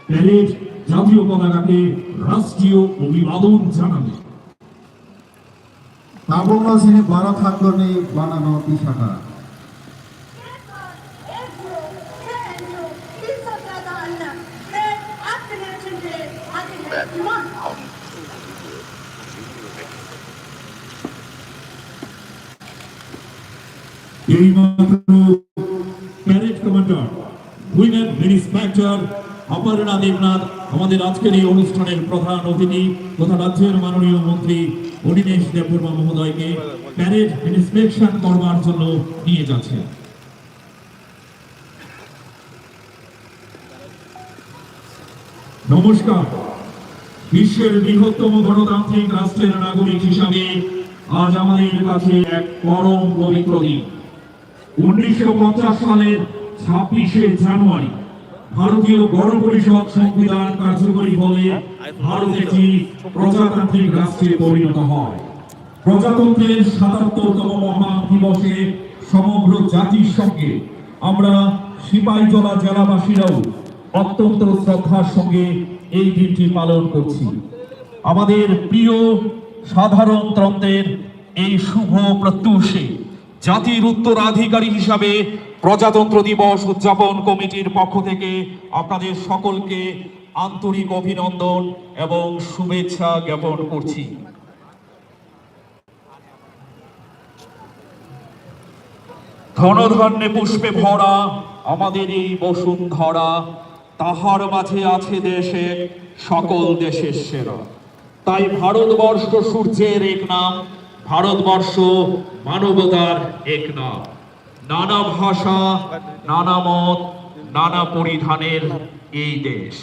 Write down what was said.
Parade জাতীয় পতাকাকে রাষ্ট্রীয় অভিবাদন জানাবে। তাবুক শ্রেণী 12 খাদ্য নিয়ে বানানো পিঠাটা parade commander women inspector Aparna Debnath আমাদের আজকের এই অনুষ্ঠানের প্রধান অতিথি তথা রাজ্যের মাননীয় মন্ত্রী অনিমেষ দেববর্মা মহোদয়কে প্যারেড ইন্সপেকশন করবার জন্য নিয়ে যাচ্ছে। নমস্কার। বিশ্বের বৃহত্তম গণতান্ত্রিক রাষ্ট্রের নাগরিক হিসাবে আজ আমাদের কাছে এক পরম পবিত্র দিন। 1950 সালের 26শে জানুয়ারি ভারতীয় গণপরিষদ সংবিধান কার্যকরী হলে ভারত একটি প্রজাতান্ত্রিক রাষ্ট্রে পরিণত হয়। প্রজাতন্ত্রের 77তম মহান দিবসে সমগ্র জাতির সঙ্গে আমরা সিপাহীজলা জেলাবাসীরাও অত্যন্ত শ্রদ্ধার সঙ্গে এই দিনটি পালন করছি। আমাদের প্রিয় সাধারণতন্ত্রের এই শুভ প্রত্যুষে জাতির উত্তরাধিকারী হিসাবে প্রজাতন্ত্র দিবস উদযাপন কমিটির পক্ষ থেকে আপনাদের সকলকে আন্তরিক অভিনন্দন এবং শুভেচ্ছা জ্ঞাপন করছি। ধনধান্যে পুষ্পে ভরা আমাদের এই বসুন্ধরা, তাহার মাঝে আছে দেশে সকল দেশের সেরা। তাই ভারতবর্ষ সূর্যের এক নাম, ভারতবর্ষ মানবতার এক নাম। নানা ভাষা, নানা মত, নানা পরিধানের এই দেশ।